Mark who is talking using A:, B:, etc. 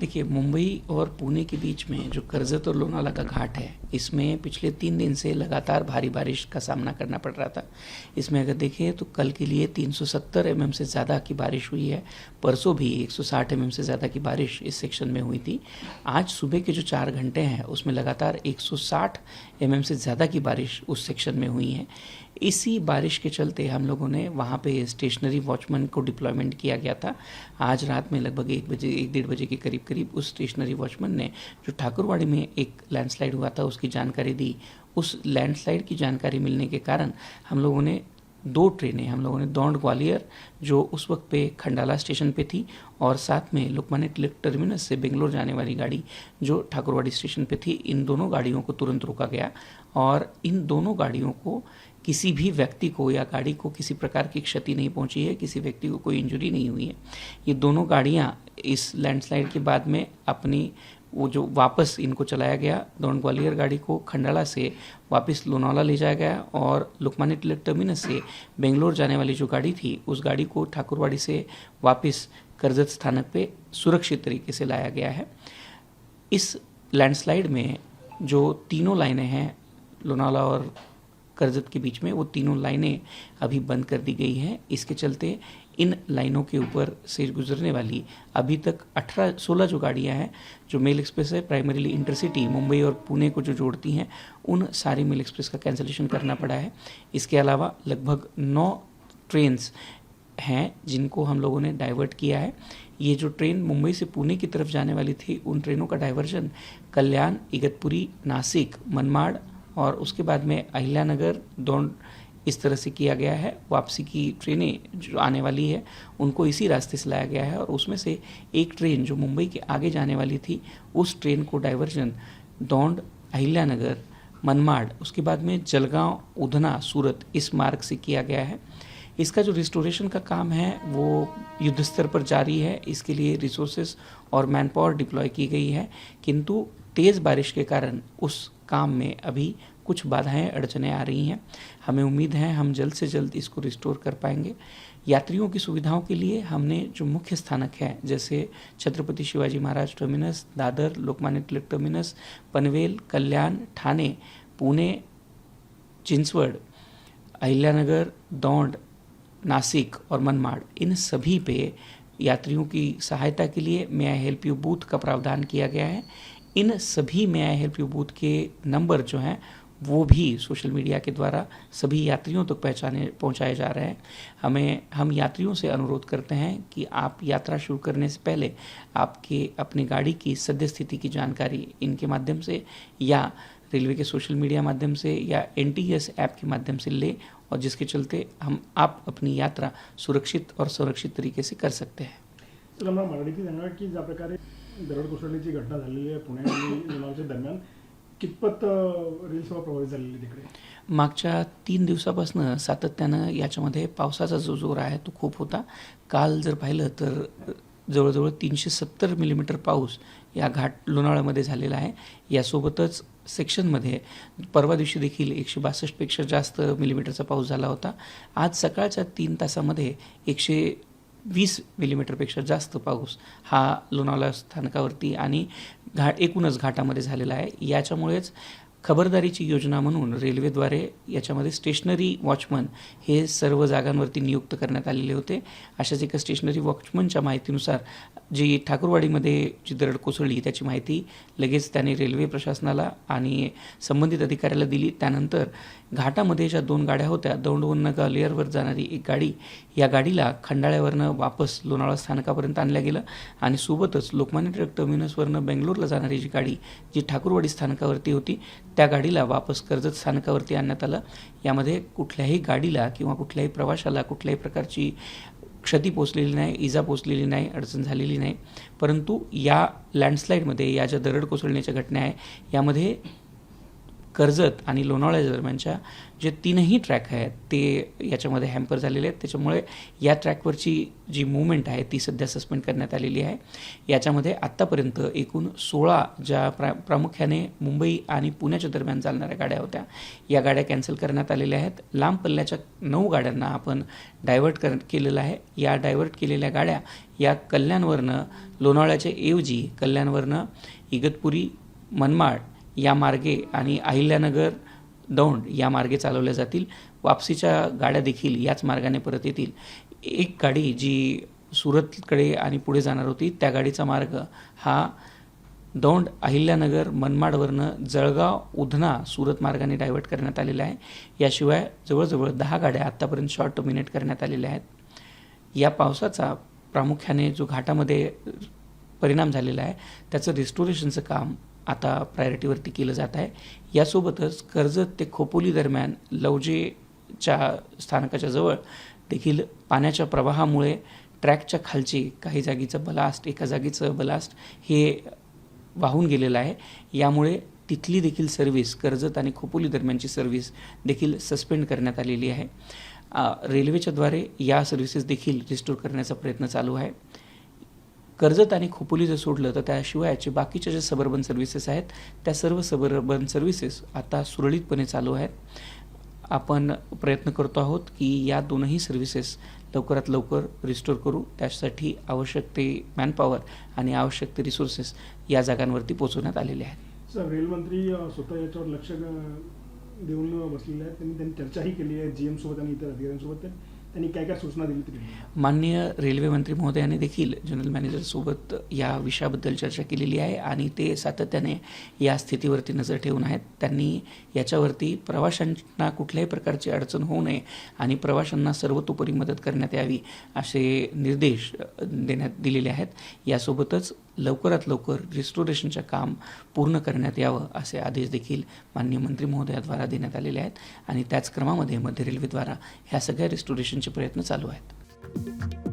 A: देखिए, मुंबई और पुणे के बीच में जो कर्जत और लोनावाला का घाट है, इसमें पिछले 3 दिन से लगातार भारी बारिश का सामना करना पड़ रहा था। इसमें अगर देखें तो कल के लिए 370 mm से ज़्यादा की बारिश हुई है। परसों भी 160 mm से ज़्यादा की बारिश इस सेक्शन में हुई थी। आज सुबह के जो 4 घंटे हैं उसमें लगातार 160 mm से ज़्यादा की बारिश उस सेक्शन में हुई है। इसी बारिश के चलते हम लोगों ने वहाँ पे स्टेशनरी वॉचमैन को डिप्लॉयमेंट किया गया था। आज रात में लगभग 1 बजे के करीब उस स्टेशनरी वॉचमैन ने जो ठाकुरवाड़ी में एक लैंडस्लाइड हुआ था उसकी जानकारी दी। उस लैंडस्लाइड की जानकारी मिलने के कारण हम लोगों ने 2 ट्रेनें दौंड ग्वालियर जो उस वक्त पे खंडाला स्टेशन पे थी और साथ में लोकमान्य तिलक टर्मिनस से बेंगलोर जाने वाली गाड़ी जो ठाकुरवाड़ी स्टेशन पे थी, इन दोनों गाड़ियों को तुरंत रोका गया और इन दोनों गाड़ियों को किसी भी व्यक्ति को या गाड़ी को किसी प्रकार की क्षति नहीं पहुंची है, किसी व्यक्ति को कोई इंजरी नहीं हुई है। ये दोनों गाड़ियां इस लैंडस्लाइड के बाद में अपनी वो जो वापस इनको चलाया गया, दौंड ग्वालियर गाड़ी को खंडाला से वापस लोनावाला ले जाया गया और लोकमान्य तिलक टर्मिनस से बेंगलोर जाने वाली जो गाड़ी थी उस गाड़ी को ठाकुरवाड़ी से वापस कर्जत स्थानक पे सुरक्षित तरीके से लाया गया है। इस लैंडस्लाइड में जो तीनों लाइनें हैं लोनावाला और कर्जत के बीच में, वो तीनों लाइनें अभी बंद कर दी गई हैं। इसके चलते इन लाइनों के ऊपर से गुजरने वाली अभी तक 16 जो गाड़ियां हैं, जो मेल एक्सप्रेस है प्राइमरीली इंटरसिटी मुंबई और पुणे को जो जोड़ती हैं, उन सारी मेल एक्सप्रेस का कैंसिलेशन करना पड़ा है। इसके अलावा लगभग 9 ट्रेन्स हैं जिनको हम लोगों ने डाइवर्ट किया है। ये जो ट्रेन मुंबई से पुणे की तरफ जाने वाली थी, उन ट्रेनों का डाइवर्जन कल्याण, इगतपुरी, नासिक, मनमाड़ और उसके बाद में अहिल्यानगर, दौंड इस तरह से किया गया है। वापसी की ट्रेनें जो आने वाली है उनको इसी रास्ते से लाया गया है और उसमें से एक ट्रेन जो मुंबई के आगे जाने वाली थी, उस ट्रेन को डाइवर्जन दौंड, अहिल्यानगर, मनमाड़, उसके बाद में जलगांव, उधना, सूरत इस मार्ग से किया गया है। इसका जो रिस्टोरेशन का काम है वो युद्ध स्तर पर जारी है। इसके लिए रिसोर्सेज और मैन पावर डिप्लॉय की गई है, किंतु तेज़ बारिश के कारण उस काम में अभी कुछ बाधाएं, अड़चनें आ रही हैं। हमें उम्मीद है हम जल्द से जल्द इसको रिस्टोर कर पाएंगे। यात्रियों की सुविधाओं के लिए हमने जो मुख्य स्थानक है जैसे छत्रपति शिवाजी महाराज टर्मिनस, दादर, लोकमान्य तिलक टर्मिनस, पनवेल, कल्याण, ठाणे, पुणे, चिंचवड़, अहिल्यानगर, दौंड, नासिक और मनमाड़, इन सभी पे यात्रियों की सहायता के लिए may I help you booth का प्रावधान किया गया है। इन सभी may I help you booth के नंबर जो हैं वो भी सोशल मीडिया के द्वारा सभी यात्रियों तक पहुंचाए जा रहे हैं। हम यात्रियों से अनुरोध करते हैं कि आप यात्रा शुरू करने से पहले अपनी गाड़ी की सद्य स्थिति की जानकारी इनके माध्यम से या रेलवे के सोशल मीडिया माध्यम से या NTS ऐप के माध्यम से लें और जिसके चलते आप अपनी यात्रा सुरक्षित और संरक्षित तरीके से कर सकते हैं।
B: चला मला मराठीत सांगा की ज्या प्रकारे दरड कोसळण्याची घटना झालेली आहे पुणे आणि लोणावळ्याच्या दरम्यान, कितपत रेल सेवा प्रभावित झालेली तिकडे?
A: मागच्या 3 दिवसापासून सातत्यानं याच्यामध्ये पावसाचा जो जोर आहे तो खूप होता। काल जर पाहिलं तर जवळजवळ 370 मिलीमीटर पाऊस या घाट लोणावळ्यामध्ये झालेला आहे। यासोबतच सेक्शनमध्ये परवा दिवशी देखील 162 पेक्षा जास्त मिलीमीटरचा पाऊस झाला होता। आज सकाळच्या 3 तासामध्ये 120 मिलीमीटरपेक्षा जास्त पाऊस हा लोणावळा स्थानकावरती आणि एकूणच घाटामध्ये झालेला आहे। याच्यामुळेच खबरदारीची योजना म्हणून रेल्वेद्वारे याच्यामध्ये स्टेशनरी वॉचमन हे सर्व जागांवरती नियुक्त करण्यात आलेले होते। अशाच एका स्टेशनरी वॉचमनच्या माहितीनुसार जी ठाकुरवाडीमध्ये जी दरड कोसळली त्याची माहिती लगेच त्याने रेल्वे प्रशासनाला आणि संबंधित अधिकाऱ्याला दिली। त्यानंतर घाटामध्ये ज्या 2 गाड्या होत्या, दौंडवरून ग्वालियरवर जाणारी एक गाडी, या गाडीला खंडाळ्यावरनं वापस लोणावळा स्थानकापर्यंत आणलं गेलं आणि सोबतच लोकमान्य टिळक टर्मिनसवरनं बेंगलोरला जाणारी जी गाडी जी ठाकुरवाडी स्थानकावरती होती त्या गाडीला वापस कर्जत स्थानकावरती आणण्यात आलं। यामध्ये कुठल्याही गाडीला किंवा कुठल्याही प्रवाशाला कुठल्याही प्रकारची क्षती पोचलेली नाही, इजा पोचलेली नाही, अडचण झालेली नाही। परंतु या लँडस्लाइडमध्ये या ज्या दरड कोसळण्याच्या घटना आहे यामध्ये कर्जत आणि लोणावळा दरम्यानच्या जे तीनही ट्रॅक आहेत ते याच्यामध्ये हॅम्पर झालेले आहेत. त्याच्यामुळे या ट्रॅकवरची जी मूवमेंट आहे ती सध्या सस्पेंड करण्यात आलेली आहे. याच्यामध्ये आत्तापर्यंत एकूण 16 ज्या प्रामुख्याने मुंबई आणि पुण्याच्या दरम्यान चालणाऱ्या गाड्या होत्या, या गाड्या कॅन्सल करण्यात आलेल्या आहेत. लांब पल्ल्याच्या 9 गाड्यांना आपण डायव्हर्ट केलेलं आहे. या डायव्हर्ट केलेल्या गाड्या या कल्याणवरनं लोणावळ्याच्या ऐवजी कल्याणवरनं इगतपुरी, मनमाड या मार्गे आणि अहिल्यानगर, दौंड या मार्गे चालवल्या जातील. वापसीच्या गाड्या देखील याच मार्गाने परत येतील. एक गाडी जी सुरतकडे आणि पुढे जाणार होती, त्या गाडीचा मार्ग हा दौंड, अहिल्यानगर, मनमाडवरनं जळगाव, उधना, सुरत मार्गाने डायव्हर्ट करण्यात आलेला आहे. याशिवाय जवळजवळ 10 गाड्या आत्तापर्यंत शॉर्ट टर्मिनेट करण्यात आलेल्या आहेत. या पावसाचा प्रामुख्याने जो घाटामध्ये परिणाम झालेला आहे त्याचं रिस्टोरेशनचं काम आता प्रायोरिटीवरती केलं जात आहे. यासोबतच कर्जत ते खोपोली दरम्यान लवजेच्या स्थानकाच्या जवळ देखील पाण्याच्या प्रवाहामुळे ट्रॅकच्या खालची काही जागीचं बलास्ट, एका जागीचं बलास्ट हे वाहून गेलेलं आहे. यामुळे तिथली देखील सर्व्हिस, कर्जत आणि खोपोली दरम्यानची सर्व्हिस देखील सस्पेंड करण्यात आलेली आहे. रेल्वेच्याद्वारे या सर्व्हिसेस देखील रिस्टोर करण्याचा प्रयत्न चालू आहे. कर्जत आणि खोपोली जर सोडलं तर त्याशिवायचे बाकीच्या ज्या सबर्बन सर्व्हिसेस आहेत त्या सर्व सबर्बन सर्व्हिसेस आता सुरळीतपणे चालू आहेत. आपण प्रयत्न करतो आहोत की या दोनही सर्व्हिसेस लवकरात लवकर रिस्टोर करू. त्यासाठी आवश्यक ते मॅनपॉवर आणि आवश्यक ते रिसोर्सेस या जागांवरती पोहोचवण्यात आलेले आहेत.
B: सर, रेलमंत्री स्वतः याच्यावर लक्ष देऊन बसलेले आहेत. त्यांनी चर्चाही केली आहे GM सोबत आणि इतर अधिकाऱ्यांसोबत. त्यांनी काय काय सूचना दिली तरी?
A: माननीय रेल्वे मंत्री महोदयांनी देखील जनरल मॅनेजरसोबत या विषयाबद्दल चर्चा केलेली आहे आणि ते सातत्याने या स्थितीवरती नजर ठेवून आहेत. त्यांनी याच्यावरती प्रवाशांना कुठल्याही प्रकारची अडचण होऊ नये आणि प्रवाशांना सर्वतोपरी मदत करण्यात यावी असे निर्देश दिलेले आहेत. यासोबतच लवकरात लवकर रिस्टोरेशनचं काम पूर्ण करण्यात यावं असे आदेश देखील माननीय मंत्री महोदयाद्वारा देण्यात आलेले आहेत आणि त्याच क्रमामध्ये मध्य रेल्वेद्वारा ह्या सगळ्या रिस्टोरेशनचे प्रयत्न चालू आहेत.